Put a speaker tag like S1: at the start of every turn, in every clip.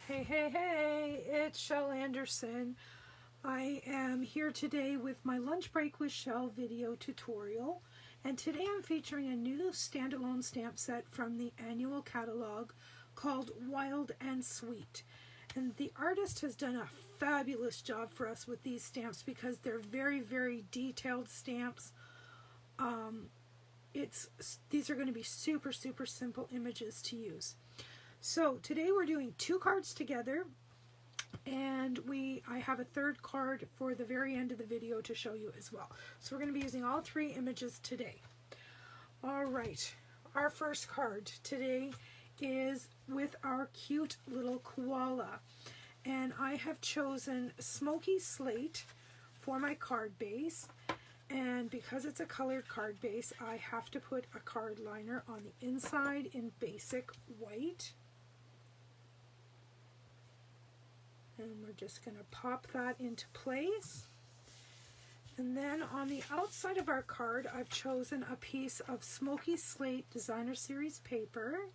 S1: Hey, hey, hey, it's Shel Anderson. I am here today with my Lunch Break with Shel video tutorial, and today I'm featuring a new standalone stamp set from the annual catalog called Wild and Sweet. And the artist has done a fabulous job for us with these stamps because they're very, very detailed stamps. These are going to be super, super simple images to use. So today we're doing two cards together, and I have a third card for the very end of the video to show you as well. So we're going to be using all three images today. All right, our first card today is with our cute little koala, and I have chosen Smoky Slate for my card base. And because it's a colored card base, I have to put a card liner on the inside in basic white. And we're just going to pop that into place. And then on the outside of our card, I've chosen a piece of Smoky Slate Designer Series paper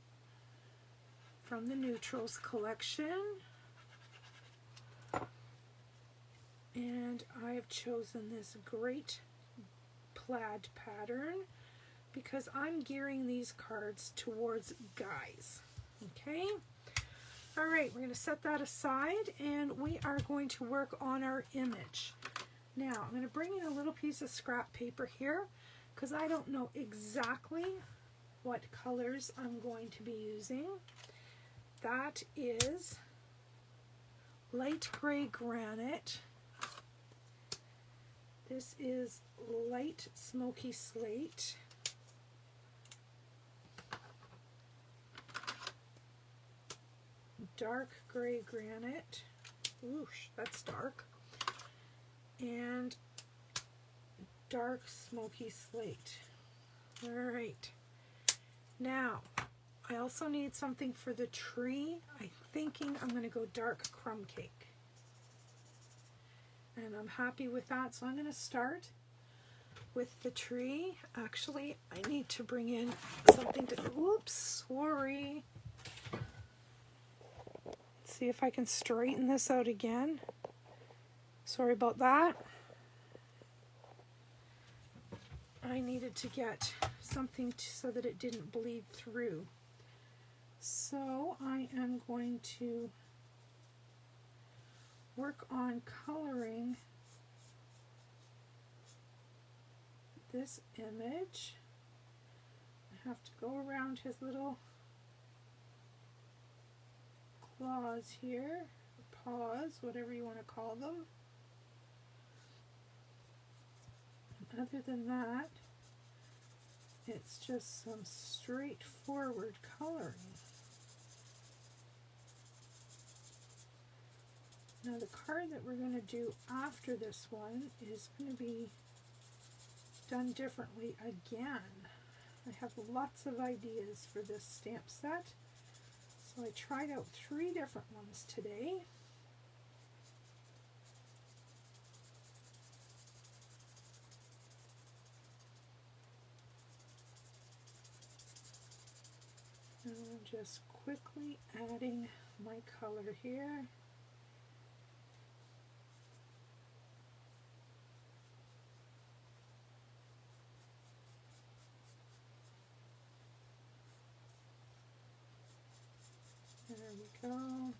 S1: from the Neutrals collection. And I've chosen this great plaid pattern because I'm gearing these cards towards guys. Okay? All right, we're going to set that aside and we are going to work on our image. Now, I'm going to bring in a little piece of scrap paper here because I don't know exactly what colors I'm going to be using. That is light gray granite. This is light smoky slate. Dark gray granite. Whoosh, that's dark. And dark smoky slate. All right. Now, I also need something for the tree. I'm thinking I'm going to go dark crumb cake. And I'm happy with that, so I'm going to start with the tree. Actually, I need to bring in something to, oops, sorry. Let's see if I can straighten this out again. Sorry about that. I needed to get something so that it didn't bleed through. So I am going to work on coloring this image. I have to go around his little claws here, paws, whatever you want to call them. And other than that, it's just some straightforward coloring. Now the card that we're going to do after this one is going to be done differently again. I have lots of ideas for this stamp set, so I tried out 3 different ones today. And I'm just quickly adding my color here. There we go.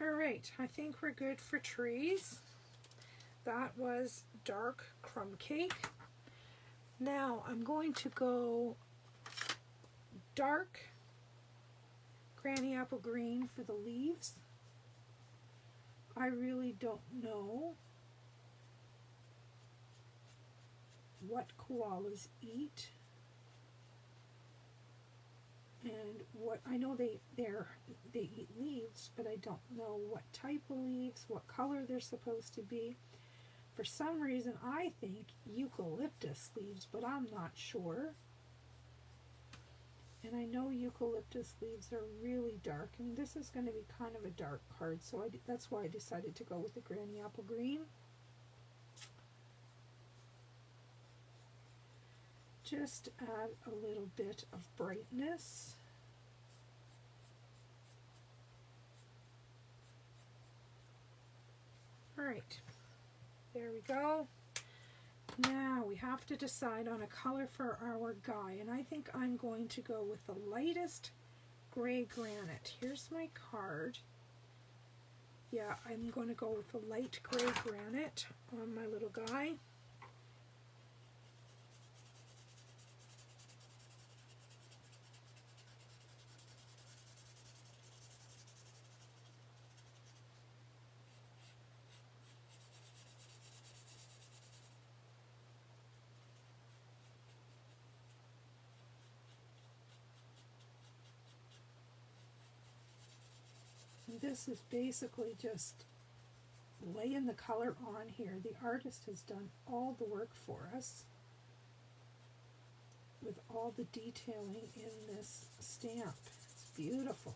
S1: All right, I think we're good for trees. That was dark crumb cake. Now I'm going to go dark granny apple green for the leaves. I really don't know what koalas eat. And what I know they eat leaves, but I don't know what type of leaves, what color they're supposed to be. For some reason I think eucalyptus leaves, but I'm not sure. And I know eucalyptus leaves are really dark. I mean, this is going to be kind of a dark card, so that's why I decided to go with the granny apple green. Just add a little bit of brightness. Alright, there we go. Now we have to decide on a color for our guy, and I think I'm going to go with the lightest gray granite. Here's my card. Yeah, I'm going to go with the light gray granite on my little guy. This is basically just laying the color on here. The artist has done all the work for us with all the detailing in this stamp. It's beautiful.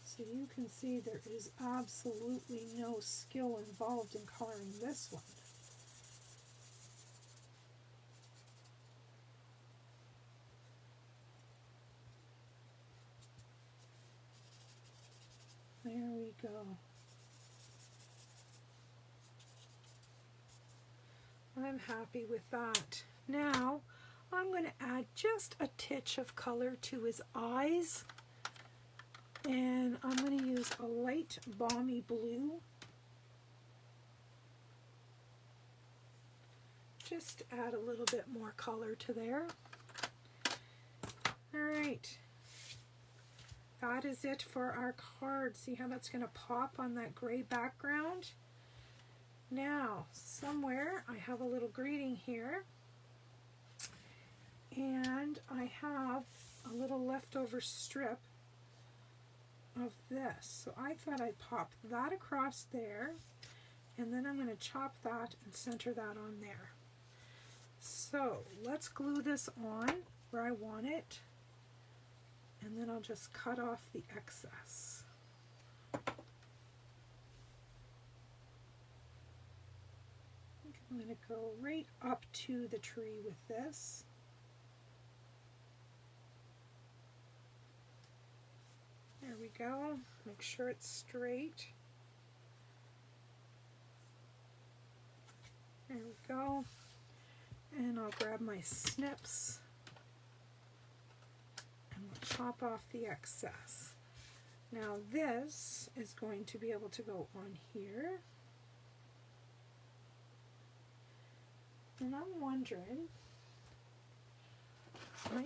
S1: So you can see there is absolutely no skill involved in coloring this one. There we go. I'm happy with that. Now I'm going to add just a titch of color to his eyes, and I'm going to use a light balmy blue. Just add a little bit more color to there. All right. That is it for our card. See how that's going to pop on that gray background? Now, somewhere I have a little greeting here, and I have a little leftover strip of this. So I thought I'd pop that across there, and then I'm going to chop that and center that on there. So let's glue this on where I want it, and then I'll just cut off the excess. I think I'm going to go right up to the tree with this. There we go. Make sure it's straight. There we go. And I'll grab my snips and we'll chop off the excess. Now this is going to be able to go on here. And I'm wondering, I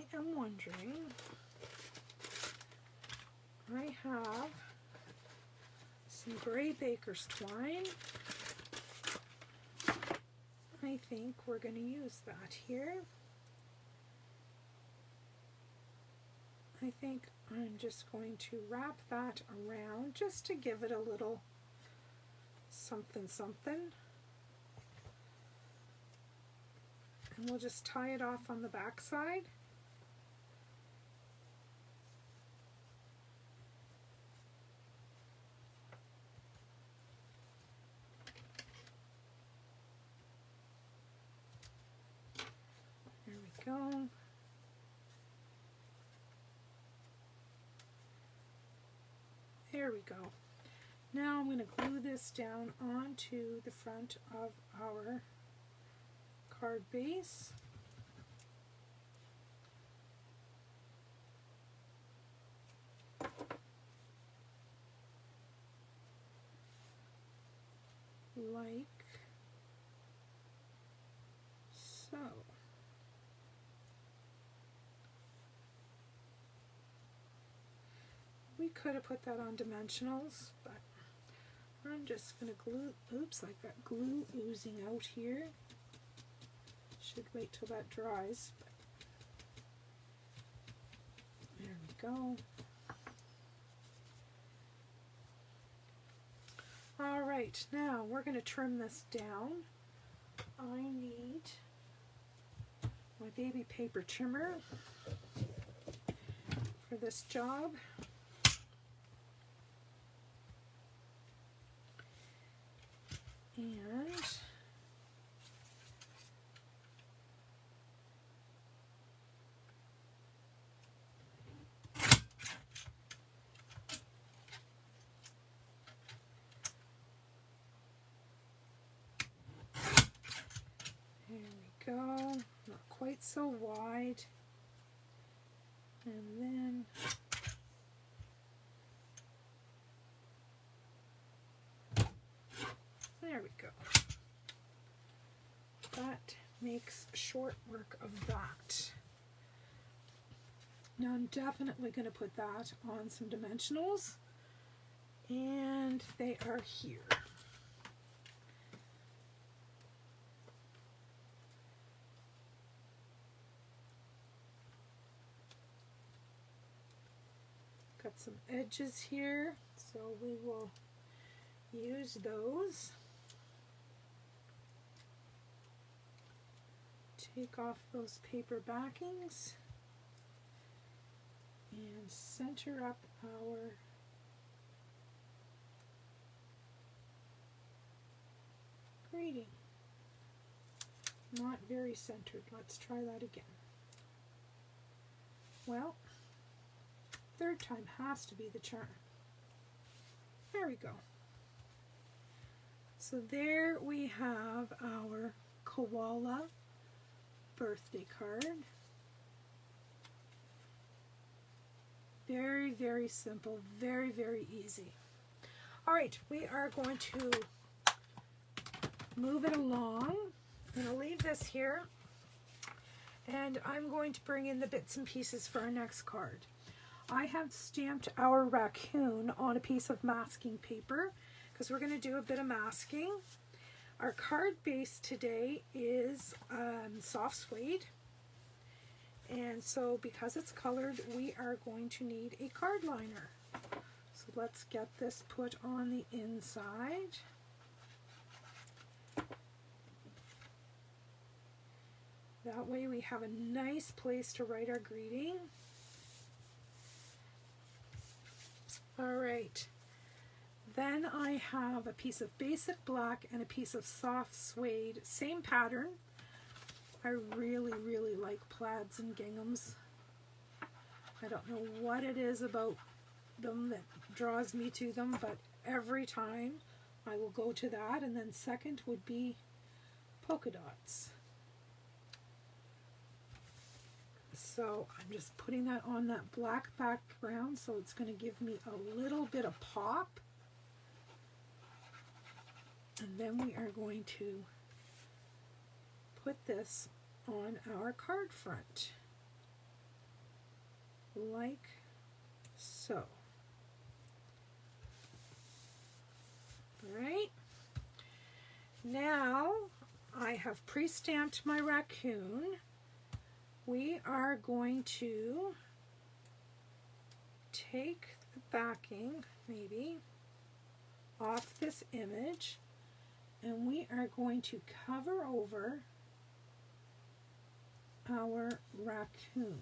S1: have some gray baker's twine. I think we're going to use that here. I think I'm just going to wrap that around just to give it a little something something. And we'll just tie it off on the back side. There we go. There we go. Now I'm going to glue this down onto the front of our card base. Like so. We could have put that on dimensionals, but I'm just going to glue, oops, I've got glue oozing out here. Should wait till that dries, but there we go. All right, now we're going to trim this down. I need my baby paper trimmer for this job. And go. Not quite so wide. And then there we go. That makes short work of that. Now I'm definitely going to put that on some dimensionals, and they are here. Got some edges here, so we will use those. Take off those paper backings and center up our greeting. Not very centered. Let's try that again. Well, third time has to be the charm. There we go. So there we have our koala birthday card. Very, very simple, very, very easy. All right, we are going to move it along. I'm going to leave this here, and I'm going to bring in the bits and pieces for our next card. I have stamped our raccoon on a piece of masking paper because we're going to do a bit of masking. Our card base today is soft suede, and so because it's colored, we are going to need a card liner. So let's get this put on the inside. That way we have a nice place to write our greeting. All right. Then I have a piece of basic black and a piece of soft suede, same pattern. I really, really like plaids and ginghams. I don't know what it is about them that draws me to them, but every time I will go to that. And then second would be polka dots. So I'm just putting that on that black background, so it's going to give me a little bit of pop. And then we are going to put this on our card front, like so. All right. Now I have pre-stamped my raccoon. We are going to take the backing, maybe, off this image, and we are going to cover over our raccoon,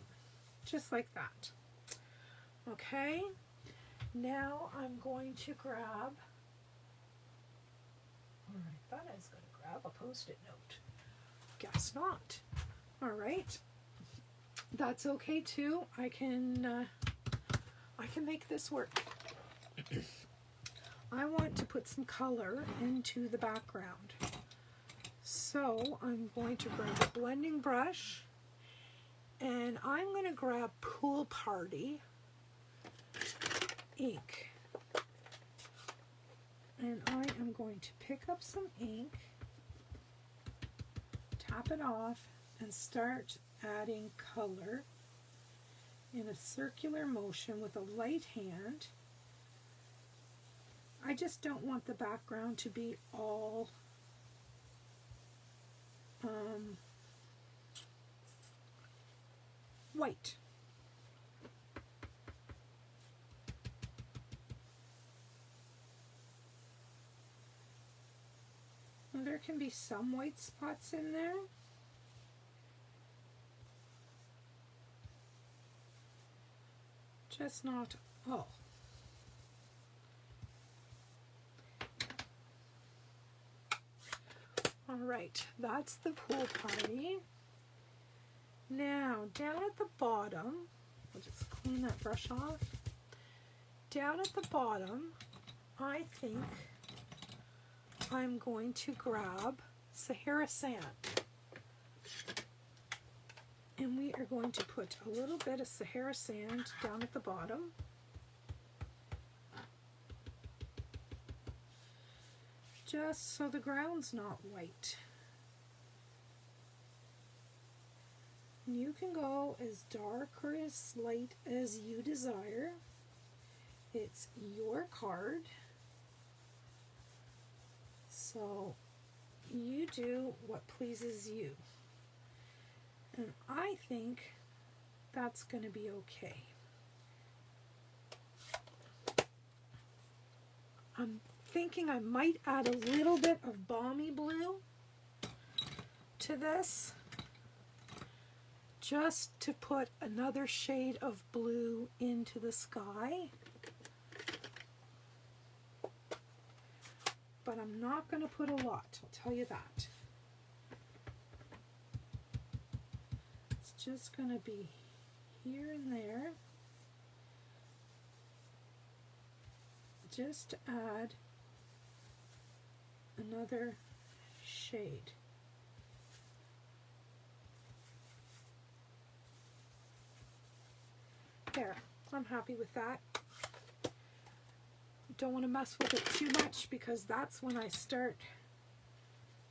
S1: just like that. Okay, now I'm going to grab, or I thought I was going to grab a Post-it note. Guess not. All right, that's okay too. I can make this work. I want to put some color into the background. So I'm going to grab a blending brush, and I'm going to grab Pool Party ink. And I am going to pick up some ink, tap it off, and start adding color in a circular motion with a light hand. I just don't want the background to be all white. And there can be some white spots in there. Just not all. All right, that's the Pool Party. Now, down at the bottom, I'll just clean that brush off. Down at the bottom, I think I'm going to grab Sahara Sand. And we are going to put a little bit of Sahara sand down at the bottom. Just so the ground's not white. You can go as dark or as light as you desire. It's your card. So you do what pleases you. And I think that's going to be okay. I'm thinking I might add a little bit of balmy blue to this, just to put another shade of blue into the sky. But I'm not going to put a lot, I'll tell you that. It's just going to be here and there, just to add another shade. There, I'm happy with that. Don't want to mess with it too much because that's when I start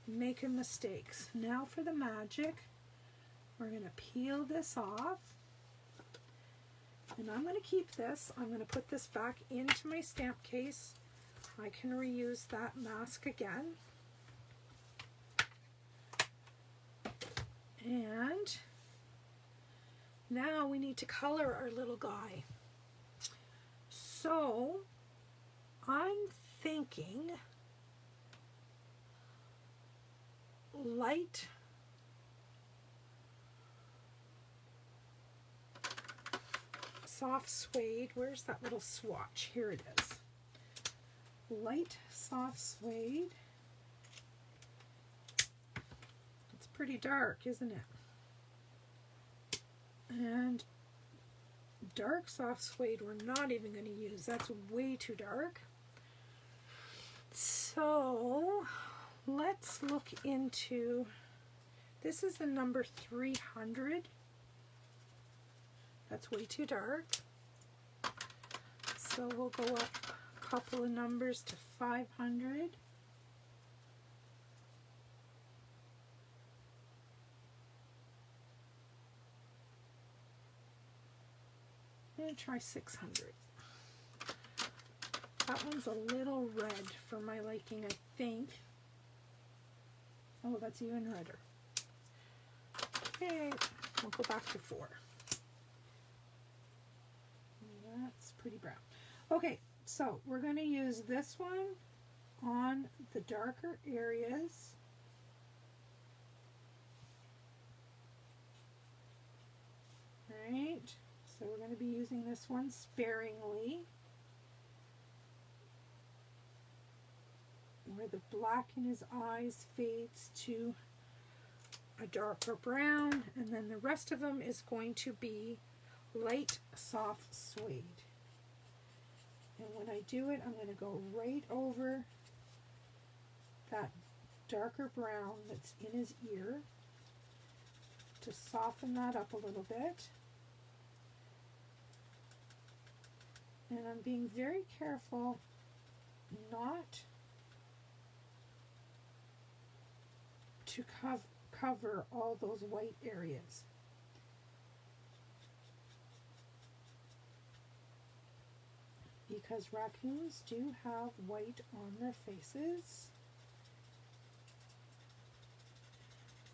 S1: making mistakes. Now for the magic, we're going to peel this off. And I'm going to keep this. I'm going to put this back into my stamp case. I can reuse that mask again. And now we need to color our little guy. So I'm thinking light soft suede. Where's that little swatch? Here it is. Light soft suede. It's pretty dark, isn't it? And dark soft suede we're not even going to use. That's way too dark. So let's look into, this is the number 300. That's way too dark. So we'll go up a couple of numbers to 500. I'm going to try 600. That one's a little red for my liking, I think. Oh, that's even redder. Okay, we'll go back to 4. That's pretty brown. Okay, so we're going to use this one on the darker areas. Right, so we're going to be using this one sparingly. Where the black in his eyes fades to a darker brown, and then the rest of them is going to be light soft suede. And when I do it, I'm going to go right over that darker brown that's in his ear to soften that up a little bit. And I'm being very careful not to cover all those white areas. Because raccoons do have white on their faces.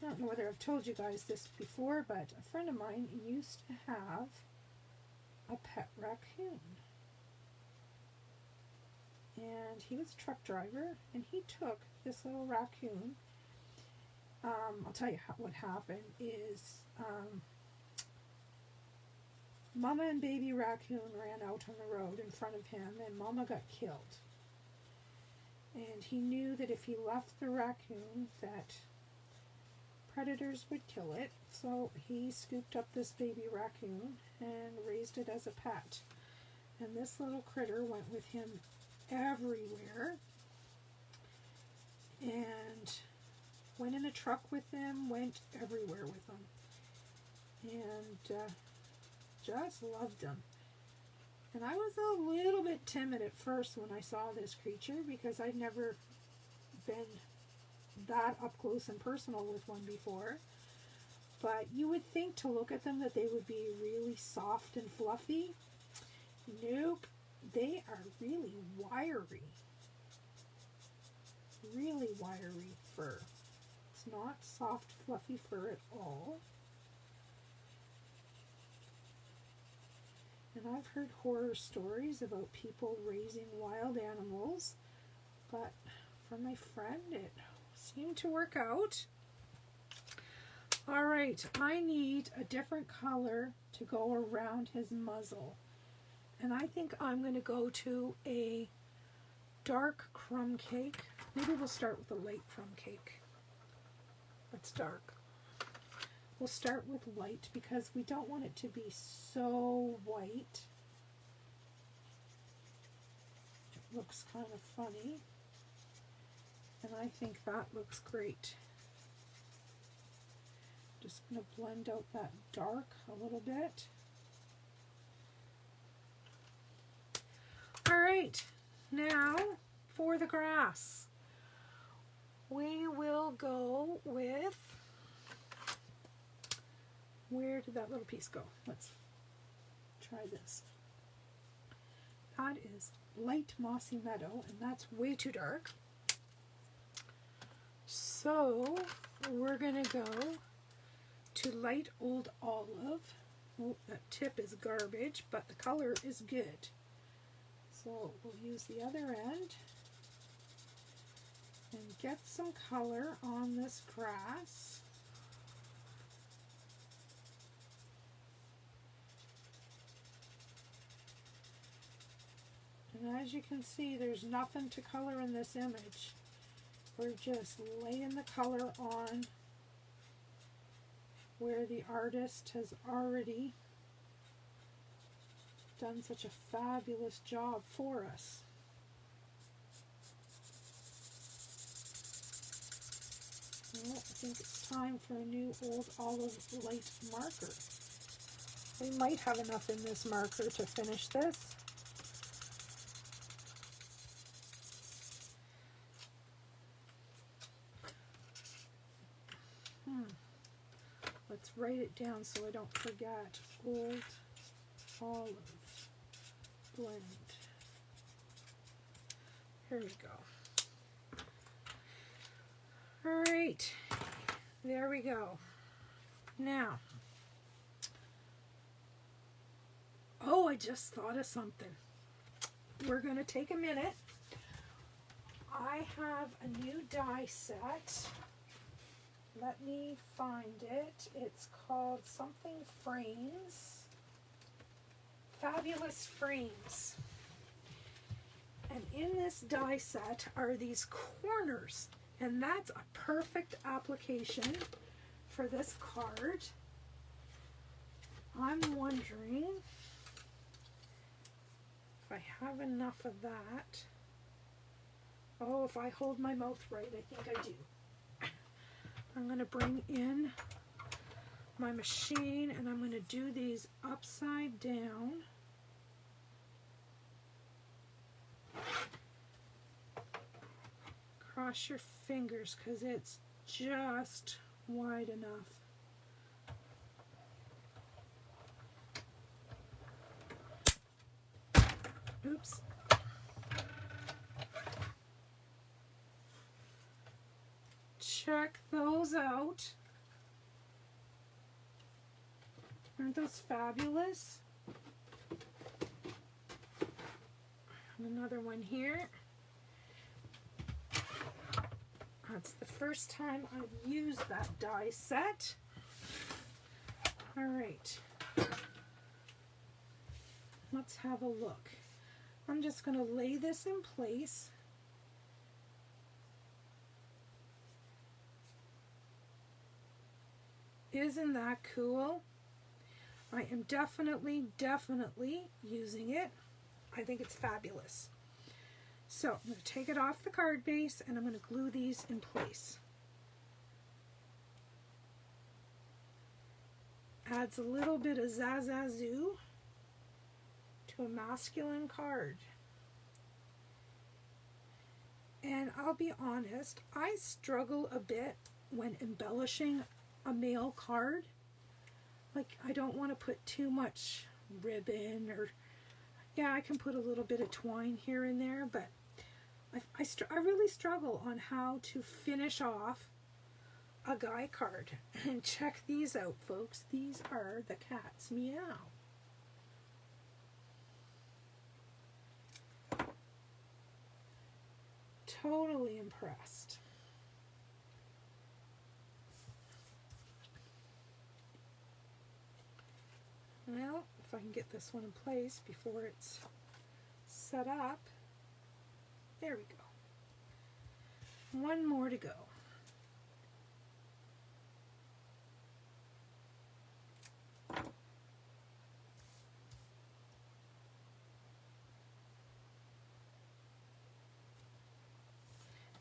S1: I don't know whether I've told you guys this before, but a friend of mine used to have a pet raccoon. And he was a truck driver, and he took this little raccoon. I'll tell you what happened is Mama and baby raccoon ran out on the road in front of him, and Mama got killed. And he knew that if he left the raccoon that predators would kill it, so he scooped up this baby raccoon and raised it as a pet. And this little critter went with him everywhere. And went in a truck with them, went everywhere with them, and just loved them. And I was a little bit timid at first when I saw this creature because I'd never been that up close and personal with one before. But you would think to look at them that they would be really soft and fluffy. Nope, they are really wiry. Really wiry fur. It's not soft, fluffy fur at all. And I've heard horror stories about people raising wild animals, but for my friend, it seemed to work out. All right, I need a different color to go around his muzzle. And I think I'm going to go to a dark crumb cake. Maybe we'll start with a light crumb cake. That's dark. We'll start with light because we don't want it to be so white. It looks kind of funny. And I think that looks great. Just going to blend out that dark a little bit. All right, now for the grass. We will go with, where did that little piece go? Let's try this. That is light mossy meadow, and that's way too dark. So we're going to go to light old olive. Oh, that tip is garbage, but the color is good. So we'll use the other end and get some color on this grass. And as you can see, there's nothing to color in this image. We're just laying the color on where the artist has already done such a fabulous job for us. Well, I think it's time for a new old olive light marker. We might have enough in this marker to finish this. Let's write it down so I don't forget. Old olive blend. Here we go. All right, there we go. Now, oh, I just thought of something. We're going to take a minute. I have a new die set. Let me find it. It's called something Frames. Fabulous Frames. And in this die set are these corners. And that's a perfect application for this card. I'm wondering if I have enough of that. Oh, if I hold my mouth right, I think I do. I'm going to bring in my machine and I'm going to do these upside down. Cross your fingers because it's just wide enough. Oops. Check those out. Aren't those fabulous? Another one here. That's the first time I've used that die set. All right. Let's have a look. I'm just going to lay this in place. Isn't that cool? I am definitely using it. I think it's fabulous. So I'm going to take it off the card base and I'm going to glue these in place. Adds a little bit of zazazoo to a masculine card. And I'll be honest, I struggle a bit when embellishing a male card. Like, I don't want to put too much ribbon, or, yeah, I can put a little bit of twine here and there, but I really struggle on how to finish off a guy card. And check these out, folks. These are the cats. Meow. Totally impressed. Well, if I can get this one in place before it's set up. There we go. One more to go.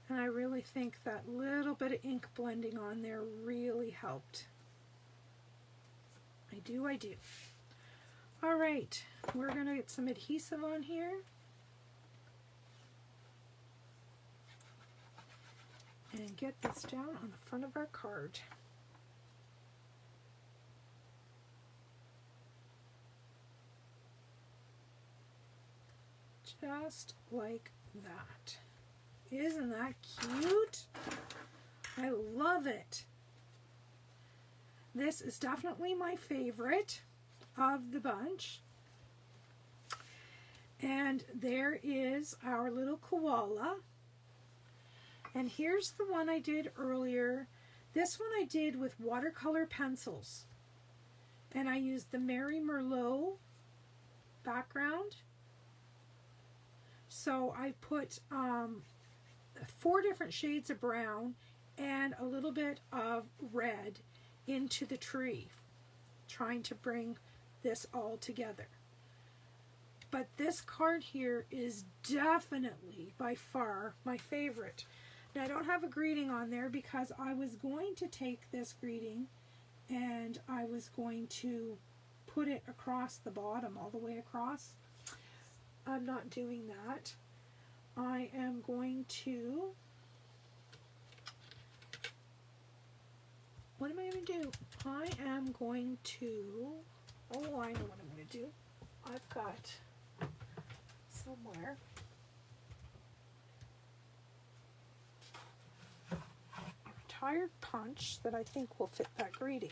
S1: And I really think that little bit of ink blending on there really helped. I do. All right, we're gonna get some adhesive on here. And get this down on the front of our card. Just like that. Isn't that cute? I love it. This is definitely my favorite of the bunch. And there is our little koala. And here's the one I did earlier. This one I did with watercolor pencils. And I used the Mary Merlot background. So I put 4 different shades of brown and a little bit of red into the tree, trying to bring this all together. But this card here is definitely by far my favorite. Now I don't have a greeting on there because I was going to take this greeting and I was going to put it across the bottom, all the way across. I'm not doing that. I am going to, what am I going to do? I am going to, oh, I know what I'm going to do. I've got somewhere a retired punch that I think will fit that greeting.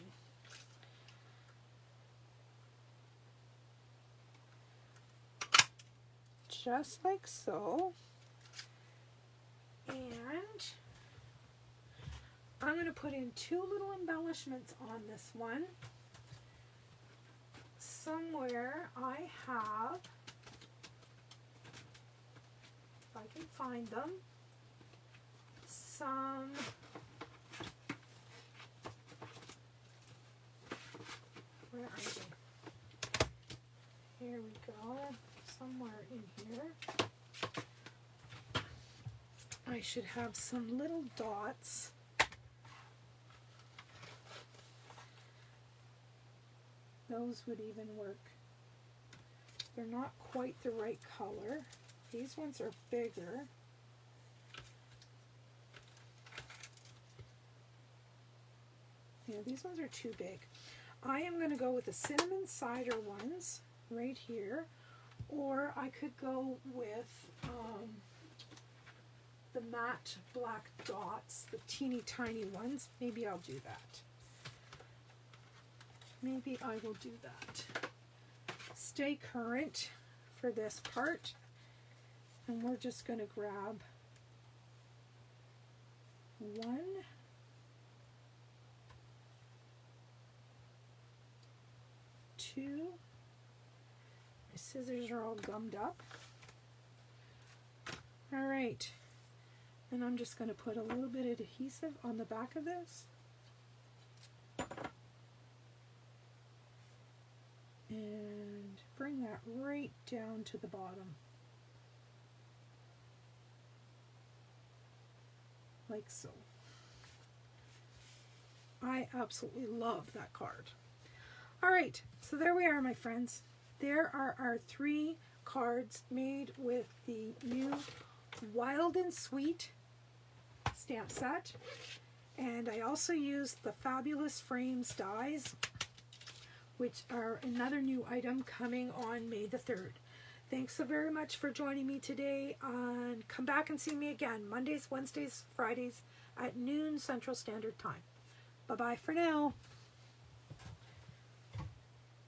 S1: Just like so. And I'm going to put in 2 little embellishments on this one. Somewhere I have, if I can find them, some where are they? Here we go. Somewhere in here. I should have some little dots. Those would even work. They're not quite the right color. These ones are bigger. Yeah, these ones are too big. I am going to go with the cinnamon cider ones right here. Or I could go with the matte black dots, the teeny tiny ones. Maybe I'll do that. Maybe I will do that. Stay current for this part. And we're just going to grab 1, 2. My scissors are all gummed up. All right. And I'm just going to put a little bit of adhesive on the back of this. And bring that right down to the bottom. Like so. I absolutely love that card. All right, so there we are, my friends. There are our 3 cards made with the new Wild and Sweet stamp set. And I also used the Fabulous Frames dies, which are another new item coming on May the 3rd. Thanks so very much for joining me today. Come back and see me again Mondays, Wednesdays, Fridays at noon Central Standard Time. Bye-bye for now.